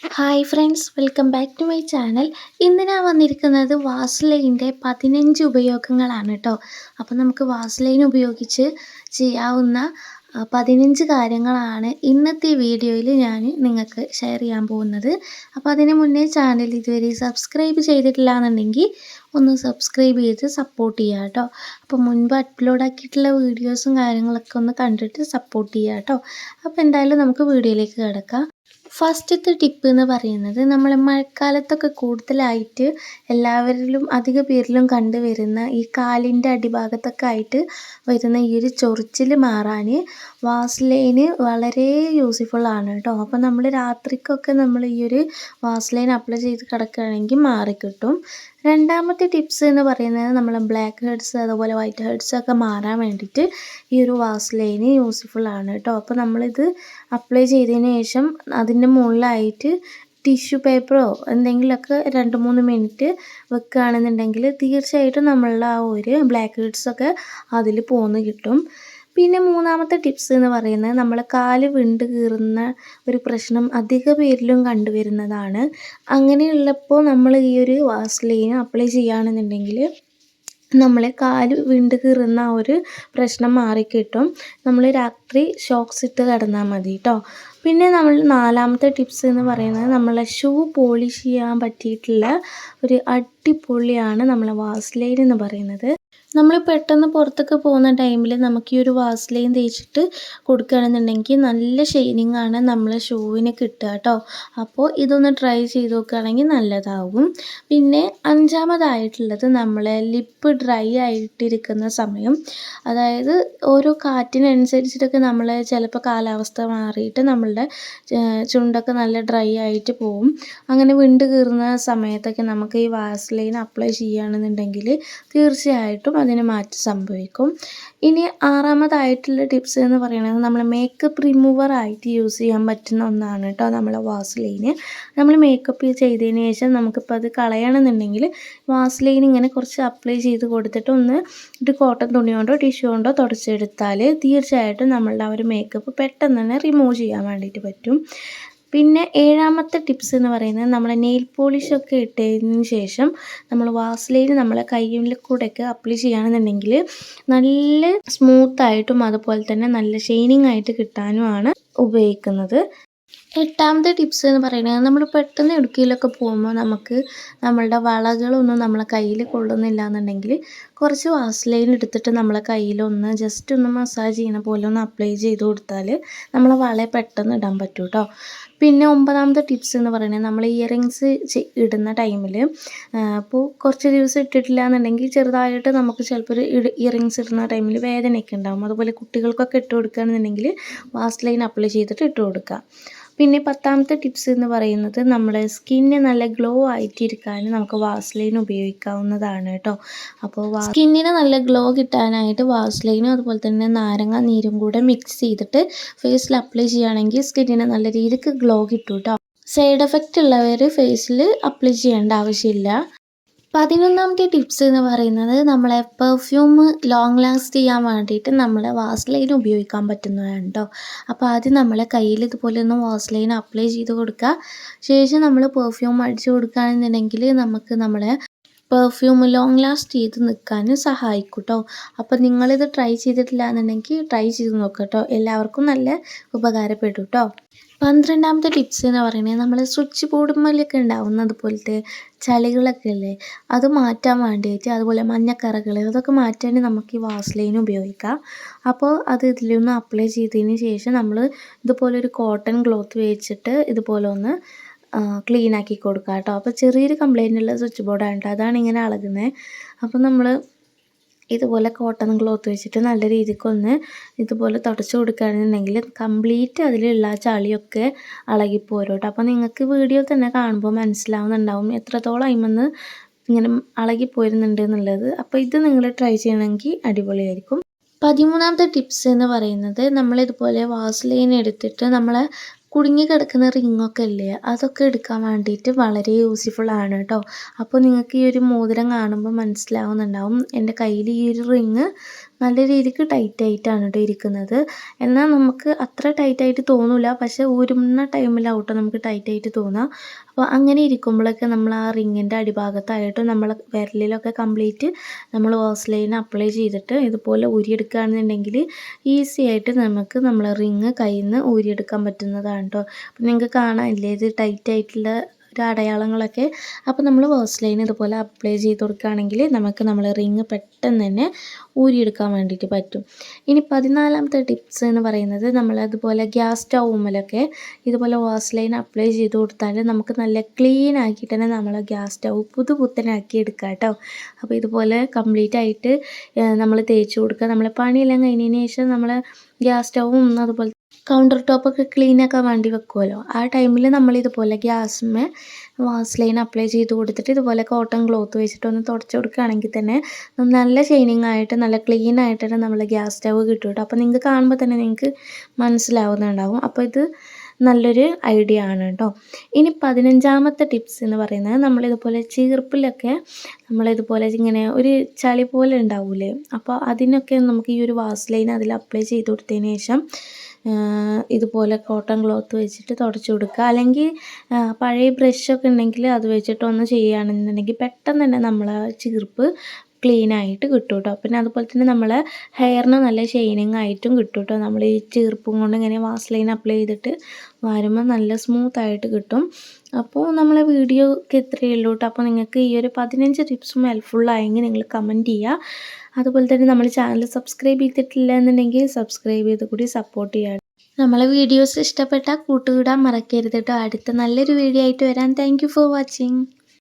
Hi friends, welcome back to my channel. ഇന്ന് ഞാൻ വന്നിരിക്കുന്നത് വാസ്ലൈൻ്റെ 15 ഉപയോഗങ്ങളാണ് കേട്ടോ. അപ്പോൾ നമുക്ക് വാസ്ലൈൻ ഉപയോഗിച്ച് ചെയ്യാവുന്ന 15 കാര്യങ്ങളാണ് ഇന്നത്തെ ഈ വീഡിയോയിൽ ഞാൻ നിങ്ങൾക്ക് ഷെയർ ചെയ്യാൻ പോകുന്നത്. അപ്പോൾ അതിന് മുന്നേ ചാനൽ ഇതുവരെ സബ്സ്ക്രൈബ് ചെയ്തിട്ടില്ല എന്നുണ്ടെങ്കിൽ ഒന്ന് സബ്സ്ക്രൈബ് ചെയ്ത് സപ്പോർട്ട് ചെയ്യുക കേട്ടോ. അപ്പോൾ മുൻപ് അപ്ലോഡ് ആക്കിയിട്ടുള്ള വീഡിയോസും കാര്യങ്ങളൊക്കെ ഒന്ന് കണ്ടിട്ട് സപ്പോർട്ട് ചെയ്യുക കേട്ടോ. അപ്പോൾ എന്തായാലും നമുക്ക് വീഡിയോയിലേക്ക് കിടക്കാം. ഫസ്റ്റത്തെ ടിപ്പ് എന്ന് പറയുന്നത് നമ്മൾ മഴക്കാലത്തൊക്കെ കൂടുതലായിട്ട് എല്ലാവരിലും അധിക പേരിലും കണ്ടുവരുന്ന ഈ കാലിൻ്റെ അടിഭാഗത്തൊക്കെ ആയിട്ട് വരുന്ന ഈ ഒരു ചൊറിച്ചിൽ മാറാൻ വാസ്ലൈന് വളരെ യൂസ്ഫുൾ ആണ് കേട്ടോ. അപ്പോൾ നമ്മൾ രാത്രിക്കൊക്കെ നമ്മൾ ഈ ഒരു വാസ്ലൈൻ അപ്ലൈ ചെയ്ത് കിടക്കുകയാണെങ്കിൽ മാറിക്കിട്ടും. രണ്ടാമത്തെ ടിപ്സ് എന്ന് പറയുന്നത് നമ്മൾ ബ്ലാക്ക് ഹെഡ്സ് അതുപോലെ വൈറ്റ് ഹെഡ്സ് ഒക്കെ മാറാൻ വേണ്ടിയിട്ട് ഈ ഒരു വാസ്ലൈന് യൂസ്ഫുൾ ആണ് കേട്ടോ. അപ്പോൾ നമ്മളിത് അപ്ലൈ ചെയ്തതിന് ശേഷം അതിൻ്റെ മുകളിലായിട്ട് ടിഷ്യൂ പേപ്പറോ എന്തെങ്കിലുമൊക്കെ 2-3 മിനിറ്റ് വെക്കുകയാണെന്നുണ്ടെങ്കിൽ തീർച്ചയായിട്ടും നമ്മളുടെ ആ ഒരു ബ്ലാക്ക് ഹെഡ്സൊക്കെ അതിൽ പോന്ന് കിട്ടും. പിന്നെ മൂന്നാമത്തെ ടിപ്സ് എന്ന് പറയുന്നത് നമ്മൾ കാല് വിണ്ട് കീറുന്ന ഒരു പ്രശ്നം അധിക പേരിലും കണ്ടുവരുന്നതാണ്. അങ്ങനെയുള്ളപ്പോൾ നമ്മൾ ഈ ഒരു വാസ്ലൈൻ അപ്ലൈ ചെയ്യുകയാണെന്നുണ്ടെങ്കിൽ നമ്മളെ കാല് വിണ്ട് കീറുന്ന ആ ഒരു പ്രശ്നം മാറിക്കിട്ടും. നമ്മൾ രാത്രി ഷോക്സ് ഇട്ട് കിടന്നാൽ മതി കേട്ടോ. പിന്നെ നമ്മൾ നാലാമത്തെ ടിപ്സ് എന്ന് പറയുന്നത് നമ്മളെ ഷൂ പോളിഷ് ചെയ്യാൻ പറ്റിയിട്ടുള്ള ഒരു അടിപൊളിയാണ് നമ്മളെ വാസ്ലൈൻ എന്ന് പറയുന്നത്. നമ്മൾ പെട്ടെന്ന് പുറത്തൊക്കെ പോകുന്ന ടൈമിൽ നമുക്ക് ഈ ഒരു വാസ്ലൈൻ തേച്ചിട്ട് കൊടുക്കുകയാണെന്നുണ്ടെങ്കിൽ നല്ല ഷൈനിങ് ആണ് നമ്മളെ ഷൂവിന് കിട്ടുക കേട്ടോ. അപ്പോൾ ഇതൊന്ന് ട്രൈ ചെയ്ത് നോക്കുകയാണെങ്കിൽ നല്ലതാവും. പിന്നെ അഞ്ചാമതായിട്ടുള്ളത് നമ്മളെ ലിപ്പ് ഡ്രൈ ആയിട്ടിരിക്കുന്ന സമയം, അതായത് ഓരോ കാറ്റിനനുസരിച്ചിട്ടൊക്കെ നമ്മൾ ചിലപ്പോൾ കാലാവസ്ഥ മാറിയിട്ട് നമ്മളുടെ ചുണ്ടൊക്കെ നല്ല ഡ്രൈ ആയിട്ട് പോവും. അങ്ങനെ വിണ്ട് കീറുന്ന സമയത്തൊക്കെ നമുക്ക് ഈ വാസ്ലൈൻ അപ്ലൈ ചെയ്യുകയാണെന്നുണ്ടെങ്കിൽ തീർച്ചയായിട്ടും അതിന് മാറ്റം സംഭവിക്കും. ഇനി ആറാമതായിട്ടുള്ള ടിപ്സ് എന്ന് പറയുന്നത് നമ്മൾ മേക്കപ്പ് റിമൂവർ ആയിട്ട് യൂസ് ചെയ്യാൻ പറ്റുന്ന ഒന്നാണ് കേട്ടോ നമ്മളെ വാസ്ലൈന്. നമ്മൾ മേക്കപ്പ് ചെയ്തതിന് ശേഷം നമുക്കിപ്പോൾ അത് കളയണമെന്നുണ്ടെങ്കിൽ വാസ്ലൈൻ ഇങ്ങനെ കുറച്ച് അപ്ലൈ ചെയ്ത് കൊടുത്തിട്ട് ഒന്ന് ഒരു കോട്ടൺ തുണി കൊണ്ടോ ടിഷ്യൂ കൊണ്ടോ തുടച്ചെടുത്താൽ തീർച്ചയായിട്ടും നമ്മളുടെ ആ ഒരു മേക്കപ്പ് പെട്ടെന്ന് തന്നെ റിമൂവ് ചെയ്യാൻ വേണ്ടിയിട്ട് പറ്റും. പിന്നെ ഏഴാമത്തെ ടിപ്സ് എന്ന് പറയുന്നത് നമ്മളെ നെയിൽ പോളിഷൊക്കെ ഇട്ടതിന് ശേഷം നമ്മൾ വാസ്ലൈൻ നമ്മളെ കയ്യിൽ കൂടെയൊക്കെ അപ്ലൈ ചെയ്യുകയാണെന്നുണ്ടെങ്കിൽ നല്ല സ്മൂത്തായിട്ടും അതുപോലെ തന്നെ നല്ല ഷൈനിങ് ആയിട്ട് കിട്ടാനുമാണ് ഉപയോഗിക്കുന്നത്. എട്ടാമത്തെ ടിപ്സ് എന്ന് പറയുന്നത് നമ്മൾ പെട്ടെന്ന് എവിടേക്കെങ്കിലുമൊക്കെ പോകുമ്പോൾ നമുക്ക് നമ്മളുടെ വളകളൊന്നും നമ്മളെ കയ്യിൽ കൊള്ളുന്നില്ല എന്നുണ്ടെങ്കിൽ കുറച്ച് വാസ്ലൈൻ എടുത്തിട്ട് നമ്മളെ കയ്യിലൊന്ന് ജസ്റ്റ് ഒന്ന് മസാജ് ചെയ്യുന്ന പോലെ ഒന്ന് അപ്ലൈ ചെയ്ത് കൊടുത്താൽ നമ്മളെ വളയെ പെട്ടെന്ന് ഇടാൻ പറ്റും കേട്ടോ. പിന്നെ ഒമ്പതാമത്തെ ടിപ്സ് എന്ന് പറയുന്നത് നമ്മൾ ഇയറിങ്സ് ഇടുന്ന ടൈമിൽ ഇപ്പോൾ കുറച്ച് ദിവസം ഇട്ടിട്ടില്ല എന്നുണ്ടെങ്കിൽ ചെറുതായിട്ട് നമുക്ക് ചിലപ്പോൾ ഒരു ഇയറിങ്സ് ഇടുന്ന ടൈമിൽ വേദനയൊക്കെ ഉണ്ടാകും. അതുപോലെ കുട്ടികൾക്കൊക്കെ ഇട്ട് കൊടുക്കുകയാണെന്നുണ്ടെങ്കിൽ വാസ്ലൈൻ അപ്ലൈ ചെയ്തിട്ട് ഇട്ട് കൊടുക്കുക. പിന്നെ പത്താമത്തെ ടിപ്സ് എന്ന് പറയുന്നത് നമ്മുടെ സ്കിന്ന് നല്ല ഗ്ലോ ആയിട്ടിരിക്കാൻ നമുക്ക് വാസ്ലൈൻ ഉപയോഗിക്കാവുന്നതാണ് കേട്ടോ. അപ്പോൾ സ്കിന്നിന് നല്ല ഗ്ലോ കിട്ടാനായിട്ട് വാസ്ലൈനും അതുപോലെ തന്നെ നാരങ്ങ നീരും കൂടെ മിക്സ് ചെയ്തിട്ട് ഫേസിൽ അപ്ലൈ ചെയ്യുകയാണെങ്കിൽ സ്കിന്നിന് നല്ല രീതിക്ക് ഗ്ലോ കിട്ടും കേട്ടോ. സൈഡ് എഫക്റ്റ് ഉള്ളവർ ഫേസിൽ അപ്ലൈ ചെയ്യേണ്ട ആവശ്യമില്ല. 11ാമത്തെ ടിപ്സ് എന്ന് പറയുന്നത് നമ്മളെ പെർഫ്യൂം ലോങ് ലാസ്റ്റ് ചെയ്യാൻ വേണ്ടിയിട്ട് നമ്മൾ വാസ്ലൈൻ ഉപയോഗിക്കാൻ പറ്റുന്നതാണ് കേട്ടോ. അപ്പോൾ ആദ്യം നമ്മളെ കയ്യിൽ ഇതുപോലെ ഒന്ന് വാസ്ലൈൻ അപ്ലൈ ചെയ്ത് കൊടുക്കുക. ശേഷം നമ്മൾ പെർഫ്യൂം അടിച്ചു കൊടുക്കുകയാണെന്നുണ്ടെങ്കിൽ നമുക്ക് നമ്മളെ പെർഫ്യൂം ലോങ് ലാസ്റ്റ് ചെയ്ത് നിൽക്കാൻ സഹായിക്കും കേട്ടോ. അപ്പോൾ നിങ്ങളിത് ട്രൈ ചെയ്തിട്ടില്ല എന്നുണ്ടെങ്കിൽ ട്രൈ ചെയ്ത് നോക്കുക കേട്ടോ. എല്ലാവർക്കും നല്ല ഉപകാരപ്പെടും കേട്ടോ. 12ാമത്തെ ടിപ്സ് എന്ന് പറയുന്നത് നമ്മൾ സ്വിച്ച് ബോർഡുമ്മലൊക്കെ ഉണ്ടാവുന്ന അതുപോലത്തെ ചളികളൊക്കെ ഇല്ലേ, അത് മാറ്റാൻ വേണ്ടിയിട്ട് അതുപോലെ മഞ്ഞക്കറകൾ അതൊക്കെ മാറ്റാൻ നമുക്ക് ഈ വാസ്ലൈൻ ഉപയോഗിക്കാം. അപ്പോൾ അത് ഇതിലൊന്ന് അപ്ലൈ ചെയ്തതിന് ശേഷം നമ്മൾ ഇതുപോലെ ഒരു കോട്ടൺ ക്ലോത്ത് വെച്ചിട്ട് ഇതുപോലെ ഒന്ന് ക്ലീൻ ആക്കി കൊടുക്കുക കേട്ടോ. അപ്പോൾ ചെറിയൊരു കംപ്ലൈൻ്റ് ഉള്ള സ്വിച്ച് ബോർഡാണ് കേട്ടോ, അതാണ് ഇങ്ങനെ ഇളകുന്നത്. അപ്പോൾ നമ്മൾ ഇതുപോലെ കോട്ടൺ ക്ലോത്ത് വെച്ചിട്ട് നല്ല രീതിക്കൊന്ന് ഇതുപോലെ തുടച്ച് കൊടുക്കുകയാണെന്നുണ്ടെങ്കിൽ കംപ്ലീറ്റ് അതിലുള്ള ചളിയൊക്കെ ഇളകിപ്പോരും കേട്ടോ. അപ്പോൾ നിങ്ങൾക്ക് വീഡിയോ തന്നെ കാണുമ്പോൾ മനസ്സിലാവുന്നുണ്ടാവും എത്രത്തോളം അതിന്മേൽ ഇങ്ങനെ ഇളകിപ്പോരുന്നുണ്ട് എന്നുള്ളത്. അപ്പോൾ ഇത് നിങ്ങൾ ട്രൈ ചെയ്യണമെങ്കിൽ അടിപൊളിയായിരിക്കും. 13ാമത്തെ ടിപ്സ് എന്ന് പറയുന്നത് നമ്മളിതുപോലെ വാസ്ലൈൻ എടുത്തിട്ട് നമ്മളെ കുടുങ്ങി കിടക്കുന്ന റിങ്ങൊക്കെ ഇല്ലേ, അതൊക്കെ എടുക്കാൻ വേണ്ടിയിട്ട് വളരെ യൂസ്ഫുൾ ആണ് കേട്ടോ. അപ്പോൾ നിങ്ങൾക്ക് ഈ ഒരു മോതിരം കാണുമ്പോൾ മനസ്സിലാവുന്നുണ്ടാവും എൻ്റെ കയ്യിൽ ഈ ഒരു റിങ് നല്ല രീതിക്ക് ടൈറ്റായിട്ടാണ് കേട്ടോ ഇരിക്കുന്നത്. എന്നാൽ നമുക്ക് അത്ര ടൈറ്റായിട്ട് തോന്നില്ല, പക്ഷേ ഊരുന്ന ടൈമിലാവും കേട്ടോ നമുക്ക് ടൈറ്റായിട്ട് തോന്നുക. അപ്പോൾ അങ്ങനെ ഇരിക്കുമ്പോഴൊക്കെ നമ്മൾ ആ റിങ്ങിൻ്റെ അടിഭാഗത്തായിട്ട് നമ്മൾ വിരലിലൊക്കെ കംപ്ലീറ്റ് നമ്മൾ വാസ്ലൈൻ അപ്ലൈ ചെയ്തിട്ട് ഇതുപോലെ ഊരിയെടുക്കുകയാണെന്നുണ്ടെങ്കിൽ ഈസി ആയിട്ട് നമുക്ക് നമ്മളെ റിങ് കയ്യിൽ നിന്ന് ഊരിയെടുക്കാൻ പറ്റുന്നതാണ് കേട്ടോ. അപ്പം നിങ്ങൾക്ക് കാണാനില്ലേ ഇത് ടൈറ്റായിട്ടുള്ള ഒരു അടയാളങ്ങളൊക്കെ. അപ്പോൾ നമ്മൾ വാസ്ലൈൻ ഇതുപോലെ അപ്ലൈ ചെയ്ത് കൊടുക്കുകയാണെങ്കിൽ നമുക്ക് നമ്മൾ റിങ് പെട്ടെന്ന് തന്നെ ഊരിയെടുക്കാൻ വേണ്ടിയിട്ട് പറ്റും. ഇനി 14ാമത്തെ ടിപ്സ് എന്ന് പറയുന്നത് നമ്മളതുപോലെ ഗ്യാസ് സ്റ്റൗമ്മലൊക്കെ ഇതുപോലെ വാസ്ലൈൻ അപ്ലൈ ചെയ്ത് കൊടുത്താൽ നമുക്ക് നല്ല ക്ലീൻ ആക്കിയിട്ട് തന്നെ നമ്മളെ ഗ്യാസ് സ്റ്റൗ പുതുപുത്തനാക്കി എടുക്കാം കേട്ടോ. അപ്പോൾ ഇതുപോലെ കംപ്ലീറ്റ് ആയിട്ട് നമ്മൾ തേച്ച് കൊടുക്കുക. നമ്മളെ പണിയെല്ലാം കഴിഞ്ഞതിന് ശേഷം നമ്മൾ ഗ്യാസ് സ്റ്റൗവും അതുപോലെ കൗണ്ടർ ടോപ്പൊക്കെ ക്ലീൻ ആക്കാൻ വേണ്ടി വെക്കുമല്ലോ, ആ ടൈമിൽ നമ്മളിതുപോലെ ഗ്യാസ്മേ വാസ്ലൈൻ അപ്ലൈ ചെയ്ത് കൊടുത്തിട്ട് ഇതുപോലെ കോട്ടൺ ക്ലോത്ത് വെച്ചിട്ടൊന്ന് തുടച്ച് കൊടുക്കുകയാണെങ്കിൽ തന്നെ നല്ല ഷൈനിങ് ആയിട്ട് നല്ല ക്ലീൻ ആയിട്ട് തന്നെ നമ്മൾ ഗ്യാസ് സ്റ്റവ് കിട്ടും കേട്ടോ. അപ്പോൾ നിങ്ങൾക്ക് കാണുമ്പോൾ തന്നെ നിങ്ങൾക്ക് മനസ്സിലാവുന്നുണ്ടാവും. അപ്പോൾ ഇത് നല്ലൊരു ഐഡിയ ആണ് കേട്ടോ. ഇനി 15ാമത്തെ ടിപ്സ് എന്ന് പറയുന്നത് നമ്മളിതുപോലെ ചീർപ്പിലൊക്കെ നമ്മളിതുപോലെ ഇങ്ങനെ ഒരു ചളി പോലെ ഉണ്ടാവില്ലേ, അപ്പോൾ അതിനൊക്കെ നമുക്ക് ഈ ഒരു വാസ്ലൈൻ അതിൽ അപ്ലൈ ചെയ്ത് കൊടുത്തതിന് ശേഷം ഇതുപോലെ കോട്ടൺ ക്ലോത്ത് വെച്ചിട്ട് തുടച്ച് കൊടുക്കുക. അല്ലെങ്കിൽ പഴയ ബ്രഷൊക്കെ ഉണ്ടെങ്കിൽ അത് വെച്ചിട്ടൊന്ന് ചെയ്യുകയാണെന്നുണ്ടെങ്കിൽ പെട്ടെന്ന് തന്നെ നമ്മളെ ചീർപ്പ് ക്ലീൻ ആയിട്ട് കിട്ടും കേട്ടോ. പിന്നെ അതുപോലെ തന്നെ നമ്മളെ ഹെയറിന് നല്ല ഷൈനിങ് ആയിട്ടും കിട്ടും കേട്ടോ. നമ്മൾ ഈ ചീർപ്പും കൊണ്ട് ഇങ്ങനെ വാസ്ലൈൻ അപ്ലൈ ചെയ്തിട്ട് വരുമ്പോൾ നല്ല സ്മൂത്തായിട്ട് കിട്ടും. അപ്പോൾ നമ്മളെ വീഡിയോക്ക് ഇത്രയേ ഉള്ളൂ കേട്ടോ. അപ്പോൾ നിങ്ങൾക്ക് ഈ ഒരു 15 ടിപ്സും ഹെൽപ്ഫുള്ളായെങ്കിൽ നിങ്ങൾ കമൻറ്റ് ചെയ്യുക. അതുപോലെ തന്നെ നമ്മൾ ചാനൽ സബ്സ്ക്രൈബ് ചെയ്തിട്ടില്ല എന്നുണ്ടെങ്കിൽ സബ്സ്ക്രൈബ് ചെയ്ത് കൂടി സപ്പോർട്ട് ചെയ്യുക. നമ്മളെ വീഡിയോസ് ഇഷ്ടപ്പെട്ടാൽ കൂട്ടുകൂടാൻ മറക്കരുത് കേട്ടോ. അടുത്ത നല്ലൊരു വീഡിയോ ആയിട്ട് വരാം. Thank you for watching.